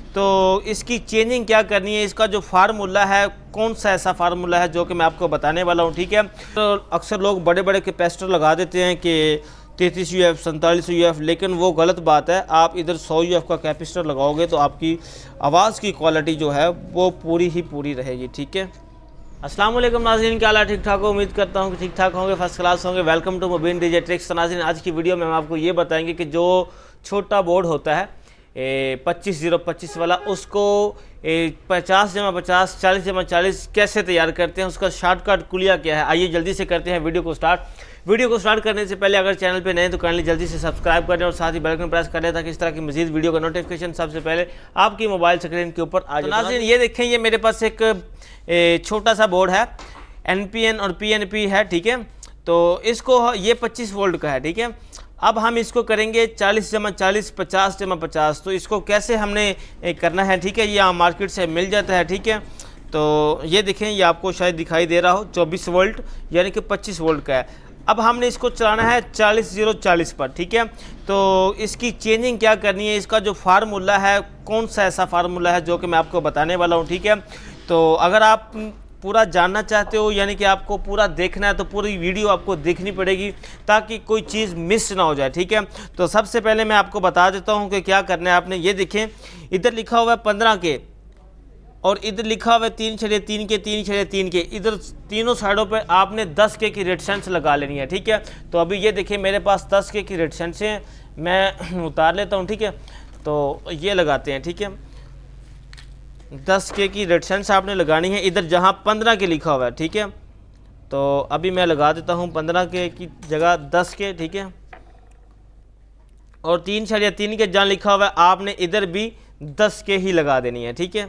तो इसकी चेंजिंग क्या करनी है, इसका जो फार्मूला है कौन सा ऐसा फार्मूला है जो कि मैं आपको बताने वाला हूँ। ठीक है, तो अक्सर लोग बड़े बड़े कैपेसिटर लगा देते हैं कि 33 UF 47 UF, लेकिन वो गलत बात है। आप इधर 100 UF का कैपेसिटर लगाओगे तो आपकी आवाज़ की क्वालिटी जो है वो पूरी ही पूरी रहेगी। ठीक है, अस्सलाम वालेकुम नाज़रीन, क्या हाल है? ठीक ठाक हो? उम्मीद करता हूँ कि ठीक ठाक होंगे, फर्स्ट क्लास होंगे। Welcome to Mubeen DJ tricks. तो नाज़रीन, आज की वीडियो में हम आपको ये बताएंगे कि जो छोटा बोर्ड होता है 25-0-25 वाला, उसको 50-50 40-40 कैसे तैयार करते हैं, उसका शॉर्टकट कुलिया क्या है। आइए जल्दी से करते हैं वीडियो को स्टार्ट। वीडियो को स्टार्ट करने से पहले अगर चैनल पे नए हैं तो काइंडली जल्दी से सब्सक्राइब करें और साथ ही बेल आइकन प्रेस करें ताकि इस तरह की मजीद वीडियो का नोटिफिकेशन सबसे पहले आपकी मोबाइल स्क्रीन के ऊपर आ जाए। नाज़रीन, ये देखें, ये मेरे पास एक छोटा सा बोर्ड है, NPN और PNP है। ठीक है, तो इसको ये 25 वोल्ट का है। ठीक है, अब हम इसको करेंगे 40-40 50-50। तो इसको कैसे हमने करना है, ठीक है, ये यहाँ मार्केट से मिल जाता है। ठीक है, तो ये देखें, ये आपको शायद दिखाई दे रहा हो, 24 वोल्ट यानी कि 25 वोल्ट का है। अब हमने इसको चलाना है 40-0-40 पर। ठीक है, तो इसकी चेंजिंग क्या करनी है, इसका जो फार्मूला है कौन सा ऐसा फार्मूला है जो कि मैं आपको बताने वाला हूँ। ठीक है, तो अगर आप पूरा जानना चाहते हो, यानी कि आपको पूरा देखना है, तो पूरी वीडियो आपको देखनी पड़ेगी ताकि कोई चीज़ मिस ना हो जाए। ठीक है, तो सबसे पहले मैं आपको बता देता हूं कि क्या करना है आपने। ये देखें, इधर लिखा हुआ है 15 के और इधर लिखा हुआ है 3/3 के 3/3 के। इधर तीनों साइडों पे आपने 10 के की रेजिस्टेंस लगा लेनी है। ठीक है, तो अभी ये देखिए मेरे पास 10 के की रेजिस्टेंस है, मैं उतार लेता हूँ। ठीक है, तो ये लगाते हैं। ठीक है, 10 के की रेजिस्टेंस आपने लगानी है इधर जहाँ 15 के लिखा हुआ है। ठीक है, तो अभी मैं लगा देता हूँ 15 के की जगह 10 के। ठीक है, और 3/3 के जहाँ लिखा हुआ है आपने इधर भी 10 के ही लगा देनी है। ठीक है,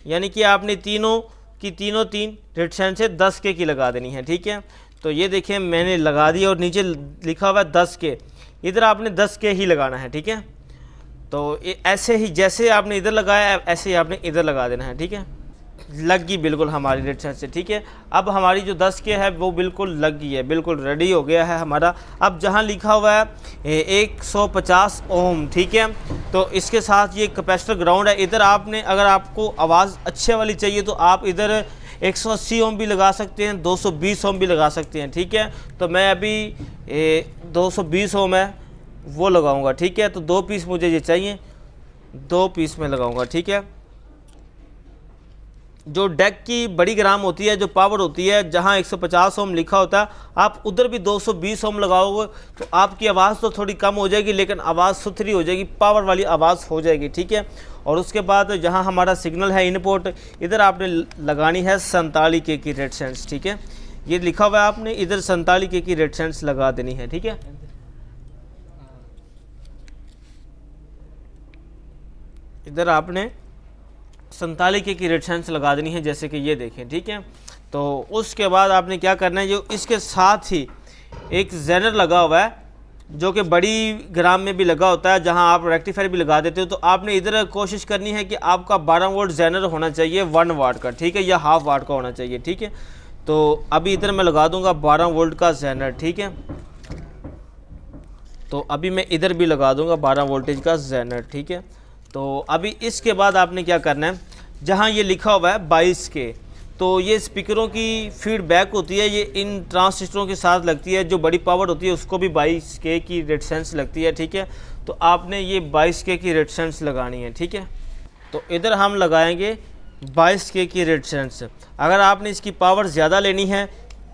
यानी कि आपने तीनों तीन रेजिस्टेंस से 10 के की लगा देनी है। ठीक है, तो ये देखें मैंने लगा दी और नीचे लिखा हुआ है 10 के, इधर आपने 10 के ही लगाना है। ठीक है, तो ऐसे ही जैसे आपने इधर लगाया ऐसे ही आपने इधर लगा देना है। ठीक है, लग गई बिल्कुल हमारी रेजिस्टेंस से। ठीक है, अब हमारी जो 10 के है वो बिल्कुल लग गई है, बिल्कुल रेडी हो गया है हमारा। अब जहाँ लिखा हुआ है 150 ओम, ठीक है, तो इसके साथ ये कैपेसिटर ग्राउंड है। इधर आपने अगर आपको आवाज़ अच्छे वाली चाहिए तो आप इधर 180 ओम भी लगा सकते हैं, 220 ओम भी लगा सकते हैं। ठीक है, तो मैं अभी 220 ओम है वो लगाऊंगा। ठीक है, तो 2 पीस मुझे ये चाहिए, 2 पीस में लगाऊंगा। ठीक है, जो डेक की बड़ी ग्राम होती है, जो पावर होती है, जहां 150 ओम लिखा होता है, आप उधर भी 220 ओम लगाओगे तो आपकी आवाज़ तो थोड़ी कम हो जाएगी लेकिन आवाज़ सुथरी हो जाएगी, पावर वाली आवाज़ हो जाएगी। ठीक है, और उसके बाद जहां हमारा सिग्नल है इनपुट, इधर आपने लगानी है 47 के की रेजिस्टेंस। ठीक है, ये लिखा हुआ है आपने इधर 47 के की रेजिस्टेंस लगा देनी है। ठीक है, इधर आपने 47 के की रेजिस्टेंस लगा देनी है, जैसे कि ये देखें। ठीक है, तो उसके बाद आपने क्या करना है, जो इसके साथ ही एक जेनर लगा हुआ है जो कि बड़ी ग्राम में भी लगा होता है, जहां आप रेक्टिफायर भी लगा देते हो, तो आपने इधर कोशिश करनी है कि आपका 12 वोल्ट जेनर होना चाहिए 1 वाट का। ठीक है, या हाफ वाट का होना चाहिए। ठीक है, तो अभी इधर मैं लगा दूंगा 12 वोल्ट का जेनर। ठीक है, तो अभी मैं इधर भी लगा दूंगा 12 वोल्टेज का जेनर। ठीक है, तो अभी इसके बाद आपने क्या करना है, जहाँ ये लिखा हुआ है 22 के, तो ये स्पीकरों की फीडबैक होती है, ये इन ट्रांजिस्टरों के साथ लगती है। जो बड़ी पावर होती है उसको भी 22 के की रेजिस्टेंस लगती है। ठीक है, तो आपने ये 22 के की रेजिस्टेंस लगानी है। ठीक है, तो इधर हम लगाएंगे 22 के की रेजिस्टेंस। अगर आपने इसकी पावर ज़्यादा लेनी है,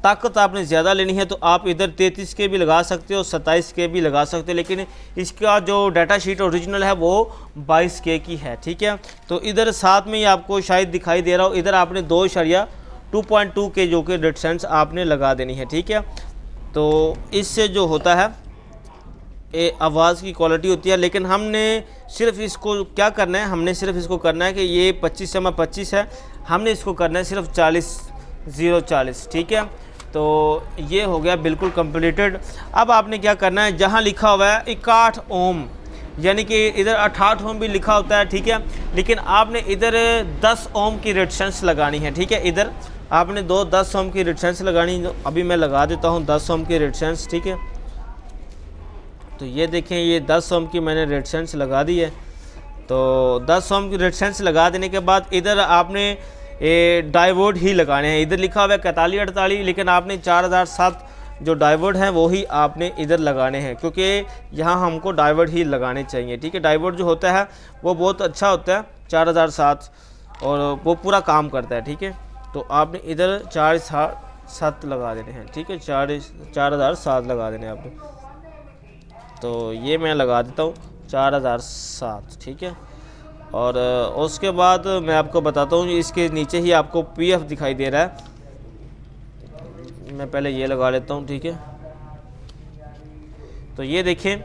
ताकत आपने ज़्यादा लेनी है, तो आप इधर 33 के भी लगा सकते हो, 27 के भी लगा सकते हो, लेकिन इसका जो डाटा शीट ओरिजिनल है वो 22 के की है। ठीक है, तो इधर साथ में ही आपको शायद दिखाई दे रहा हो, इधर आपने 2.2 के जो कि रेजिस्टेंस आपने लगा देनी है। ठीक है, तो इससे जो होता है आवाज़ की क्वालिटी होती है। लेकिन हमने सिर्फ इसको क्या करना है, हमने सिर्फ इसको करना है कि ये 25/25 है, हमने इसको करना है सिर्फ 40-0-40। ठीक है, तो ये हो गया बिल्कुल कंप्लीटेड। अब आपने क्या करना है, जहाँ लिखा हुआ है 61 ओम, यानी कि इधर 68 ओम भी लिखा होता है। ठीक है, लेकिन आपने इधर 10 ओम की रेजिस्टेंस लगानी है। ठीक है, इधर आपने 10 ओम की रेजिस्टेंस लगानी। अभी मैं लगा देता हूँ 10 ओम की रेजिस्टेंस। ठीक है, तो ये देखें, ये 10 ओम की मैंने रेजिस्टेंस लगा दी है। तो 10 ओम की रेजिस्टेंस लगा देने के बाद इधर आपने डायोड ही लगाने हैं। इधर लिखा हुआ है 4148, लेकिन आपने 4007 जो डायोड हैं वो ही आपने इधर लगाने हैं, क्योंकि यहाँ हमको डायोड ही लगाने चाहिए। ठीक है, डायोड जो होता है वो बहुत अच्छा होता है 4007, और वो पूरा काम करता है। ठीक है, तो आपने इधर 4007 लगा देने हैं। ठीक है, 4007 लगा देने आपने। तो ये मैं लगा देता हूँ 4007। ठीक है, और उसके बाद मैं आपको बताता हूँ, इसके नीचे ही आपको पीएफ दिखाई दे रहा है। मैं पहले ये लगा लेता हूँ। ठीक है, तो ये देखें,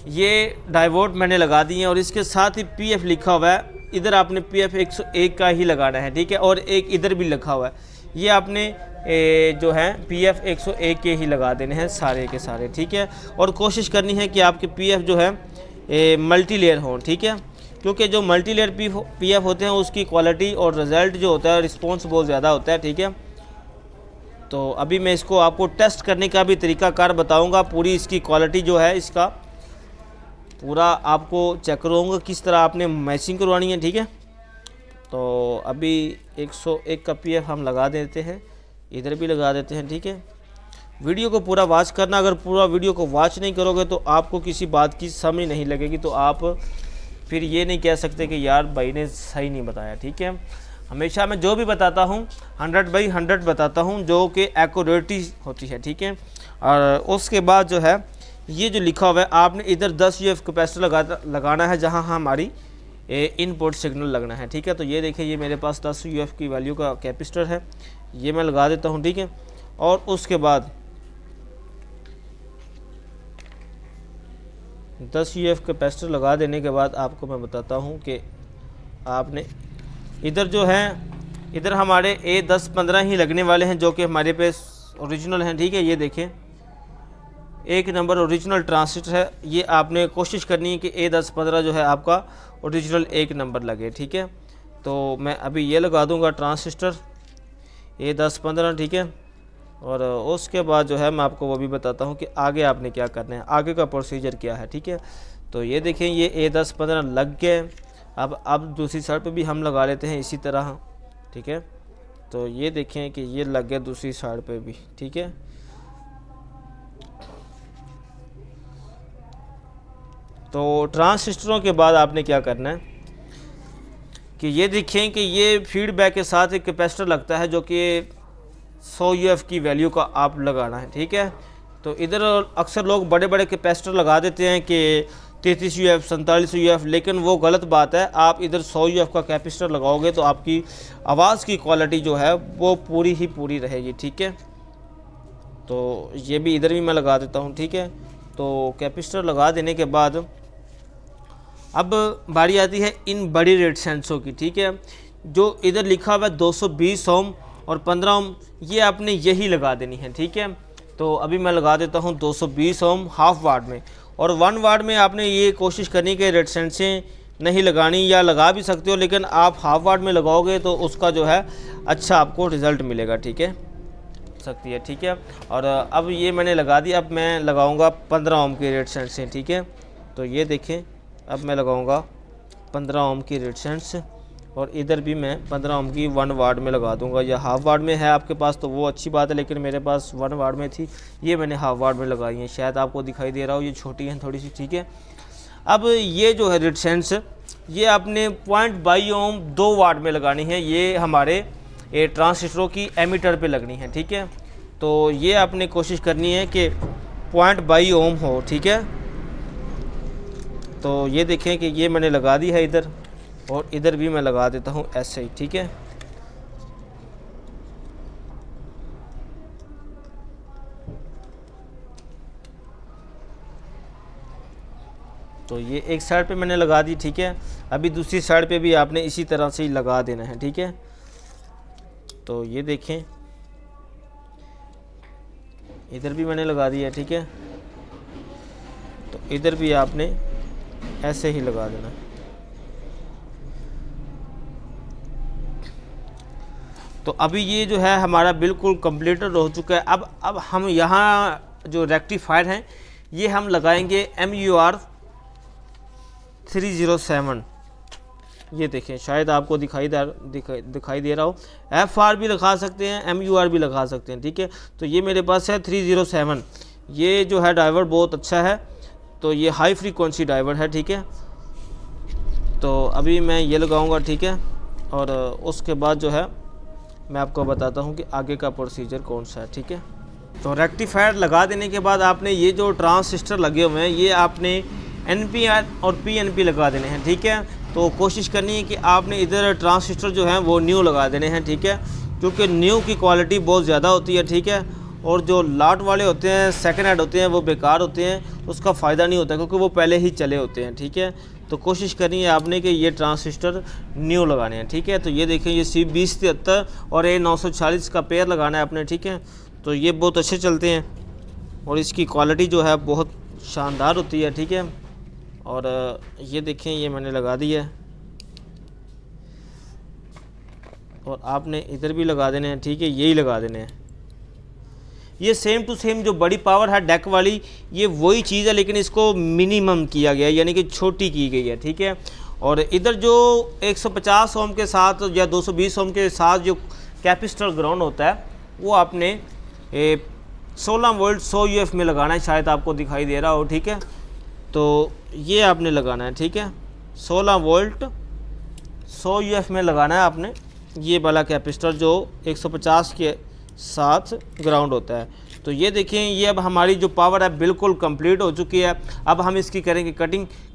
ये डायोड मैंने लगा दिए हैं और इसके साथ ही पीएफ लिखा हुआ है। इधर आपने पीएफ 101 का ही लगाना है। ठीक है, और एक इधर भी लिखा हुआ है, ये आपने जो है पीएफ 101 के ही लगा देने हैं सारे के सारे। ठीक है, और कोशिश करनी है कि आपके पीएफ जो है मल्टी लेयर हों। ठीक है, क्योंकि जो मल्टी लेयर पीएफ होते हैं उसकी क्वालिटी और रिज़ल्ट जो होता है, रिस्पॉन्स बहुत ज़्यादा होता है। ठीक है, तो अभी मैं इसको आपको टेस्ट करने का भी तरीकाकार बताऊंगा। पूरी इसकी क्वालिटी जो है, इसका पूरा आपको चेक करवाऊंगा किस तरह आपने मैचिंग करवानी है। ठीक है, तो अभी 101 का पीएफ हम लगा देते हैं, इधर भी लगा देते हैं। ठीक है, वीडियो को पूरा वॉच करना। अगर पूरा वीडियो को वॉच नहीं करोगे तो आपको किसी बात की समझ नहीं लगेगी, तो आप फिर ये नहीं कह सकते कि यार भाई ने सही नहीं बताया। ठीक है, हमेशा मैं जो भी बताता हूँ 100/100 बताता हूँ, जो कि एक्यूरेटी होती है। ठीक है, और उसके बाद जो है ये जो लिखा हुआ है, आपने इधर 10 UF कैपेसिटर लगाना है जहाँ हमारी इनपुट सिग्नल लगना है। ठीक है, तो ये देखिए, ये मेरे पास 10 UF की वैल्यू का कैपेसिटर है, ये मैं लगा देता हूँ। ठीक है, और उसके बाद 10 UF कैपेसिटर लगा देने के बाद आपको मैं बताता हूँ कि आपने इधर जो है, इधर हमारे A10-15 ही लगने वाले हैं, जो कि हमारे पे ओरिजिनल हैं। ठीक है, ये देखें, 1 नंबर ओरिजिनल ट्रांजिस्टर है। ये आपने कोशिश करनी है कि A10-15 जो है आपका ओरिजिनल 1 नंबर लगे। ठीक है, तो मैं अभी ये लगा दूंगा ट्रांजिस्टर A10-15। ठीक है, और उसके बाद जो है मैं आपको वो भी बताता हूँ कि आगे आपने क्या करना है, आगे का प्रोसीजर क्या है। ठीक है, तो ये देखें, ये A10-15 लग गए। अब दूसरी साइड पे भी हम लगा लेते हैं इसी तरह। ठीक है, तो ये देखें कि ये लग गया दूसरी साइड पे भी। ठीक है, तो ट्रांजिस्टरों के बाद आपने क्या करना है कि ये देखें कि ये फीडबैक के साथ एक कैपेसिटर लगता है, जो कि 100 UF की वैल्यू का आप लगाना है। ठीक है, तो इधर अक्सर लोग बड़े बड़े कैपेसिटर लगा देते हैं कि 33 UF 47 UF, लेकिन वो गलत बात है। आप इधर 100 UF का कैपेसिटर लगाओगे तो आपकी आवाज़ की क्वालिटी जो है वो पूरी ही पूरी रहेगी। ठीक है, तो ये भी इधर भी मैं लगा देता हूँ। ठीक है, तो कैपेसिटर लगा देने के बाद अब बारी आती है इन बड़ी रेजिस्टेंसों की। ठीक है, जो इधर लिखा हुआ है 220 ओम और 15 ओम, ये आपने यही लगा देनी है। ठीक है, तो अभी मैं लगा देता हूँ 220 ओम हाफ वाट में, और 1 वाट में आपने ये कोशिश करनी कि रेजिस्टेंसें नहीं लगानी, या लगा भी सकते हो, लेकिन आप हाफ वाट में लगाओगे तो उसका जो है अच्छा आपको रिज़ल्ट मिलेगा। ठीक है, सकती है। ठीक है, और अब ये मैंने लगा दिया। अब मैं लगाऊंगा 15 ओम की रेजिस्टेंसें। ठीक है, तो ये देखें, अब मैं लगाऊंगा 15 ओम की रेजिस्टेंस, और इधर भी मैं 15 ओम की 1 वाट में लगा दूंगा, या हाफ वाट में है आपके पास तो वो अच्छी बात है, लेकिन मेरे पास 1 वाट में थी, ये मैंने हाफ वाट में लगाई है। शायद आपको दिखाई दे रहा हो, ये छोटी हैं थोड़ी सी। ठीक है, अब ये जो है रेजिस्टेंस, ये आपने 0.22 ओम 2 वाट में लगानी है। ये हमारे ट्रांजिस्टरों की एमीटर पे लगनी है। ठीक है, तो ये आपने कोशिश करनी है कि 0.22 ओम हो। ठीक है, तो ये देखें कि ये मैंने लगा दी है इधर, और इधर भी मैं लगा देता हूँ ऐसे ही। ठीक है, तो ये एक साइड पे मैंने लगा दी। ठीक है, अभी दूसरी साइड पे भी आपने इसी तरह से ही लगा देना है। ठीक है, तो ये देखें, इधर भी मैंने लगा दिया। ठीक है, तो इधर भी आपने ऐसे ही लगा देना। तो अभी ये जो है हमारा बिल्कुल कंप्लीटेड हो चुका है। अब हम यहाँ जो रेक्टिफायर हैं ये हम लगाएंगे MUR 307। ये देखें, शायद आपको दिखाई दे रहा हो। FR भी लगा सकते हैं, MUR भी लगा सकते हैं, ठीक है। तो ये मेरे पास है 307, ये जो है ड्राइवर बहुत अच्छा है, तो ये हाई फ्रीक्वेंसी ड्राइवर है, ठीक है। तो अभी मैं ये लगाऊंगा, ठीक है, और उसके बाद जो है मैं आपको बताता हूँ कि आगे का प्रोसीजर कौन सा है, ठीक है। तो रेक्टिफायर लगा देने के बाद आपने ये जो ट्रांसिस्टर लगे हुए हैं ये आपने NPN और PNP लगा देने हैं, ठीक है। तो कोशिश करनी है कि आपने इधर ट्रांसिस्टर जो है वो न्यू लगा देने हैं, ठीक है, क्योंकि न्यू की क्वालिटी बहुत ज़्यादा होती है, ठीक है। और जो लाट वाले होते हैं, सेकंड हैंड होते हैं, वो बेकार होते हैं, उसका फ़ायदा नहीं होता क्योंकि वो पहले ही चले होते हैं, ठीक है। तो कोशिश करनी है आपने कि ये ट्रांसिस्टर न्यू लगाने हैं, ठीक है। तो ये देखें, ये C2073 और A940 का पेयर लगाना है आपने, ठीक है। तो ये बहुत अच्छे चलते हैं और इसकी क्वालिटी जो है बहुत शानदार होती है, ठीक है। और ये देखें, ये मैंने लगा दिया है और आपने इधर भी लगा देने हैं, ठीक है, यही लगा देने हैं। ये सेम टू सेम जो बड़ी पावर है डेक वाली, ये वही चीज़ है, लेकिन इसको मिनिमम किया गया है, यानी कि छोटी की गई है, ठीक है। और इधर जो 150 ओम के साथ या 220 ओम के साथ जो कैपेसिटर ग्राउंड होता है वो आपने 16 वोल्ट 100 UF में लगाना है, शायद आपको दिखाई दे रहा हो, ठीक है। तो ये आपने लगाना है, ठीक है, 16 वोल्ट 100 UF में लगाना है आपने ये वाला कैपेसिटर जो 150 के साथ ग्राउंड होता है। तो ये देखें, ये अब हमारी जो पावर है बिल्कुल कंप्लीट हो चुकी है। अब हम इसकी करेंगे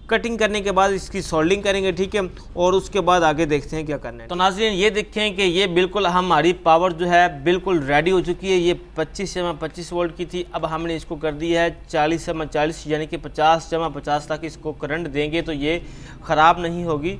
कटिंग करने के बाद इसकी सोल्डिंग करेंगे, ठीक है, और उसके बाद आगे देखते हैं क्या करना है। तो नाज़रीन ये देखें कि ये बिल्कुल हमारी पावर जो है बिल्कुल रेडी हो चुकी है। ये 25 वोल्ट की थी, अब हमने इसको कर दी है 40 यानी कि 50 तक इसको करंट देंगे तो ये ख़राब नहीं होगी,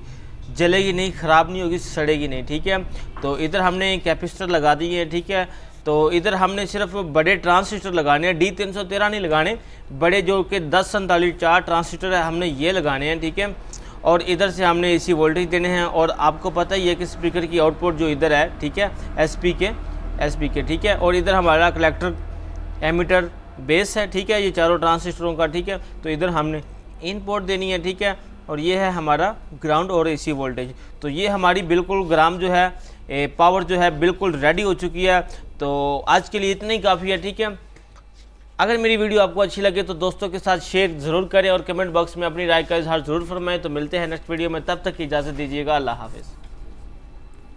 जलेगी नहीं, ख़राब नहीं होगी, सड़ेगी नहीं, ठीक है। तो इधर हमने कैपेसिटर लगा दिए है, ठीक है। तो इधर हमने सिर्फ बड़े ट्रांसिस्टर लगाने हैं, D313 नहीं लगाने, बड़े जो कि 1047 ट्रांसिस्टर है हमने ये लगाने हैं, ठीक है। और इधर से हमने AC वोल्टेज देने हैं। और आपको पता ही है कि स्पीकर की आउटपुट जो इधर है, ठीक है, SP के, ठीक है। और इधर हमारा कलेक्टर, एमीटर, बेस है, ठीक है, ये चारों ट्रांसिस्टरों का, ठीक है। तो इधर हमने इनपुट देनी है, ठीक है। और ये है हमारा ग्राउंड और AC वोल्टेज। तो ये हमारी बिल्कुल ग्राम जो है पावर जो है बिल्कुल रेडी हो चुकी है। तो आज के लिए इतना ही काफ़ी है, ठीक है। अगर मेरी वीडियो आपको अच्छी लगे तो दोस्तों के साथ शेयर ज़रूर करें और कमेंट बॉक्स में अपनी राय का इजहार ज़रूर फरमाएं। तो मिलते हैं नेक्स्ट वीडियो में, तब तक की इजाज़त दीजिएगा। अल्लाह हाफ़िज़।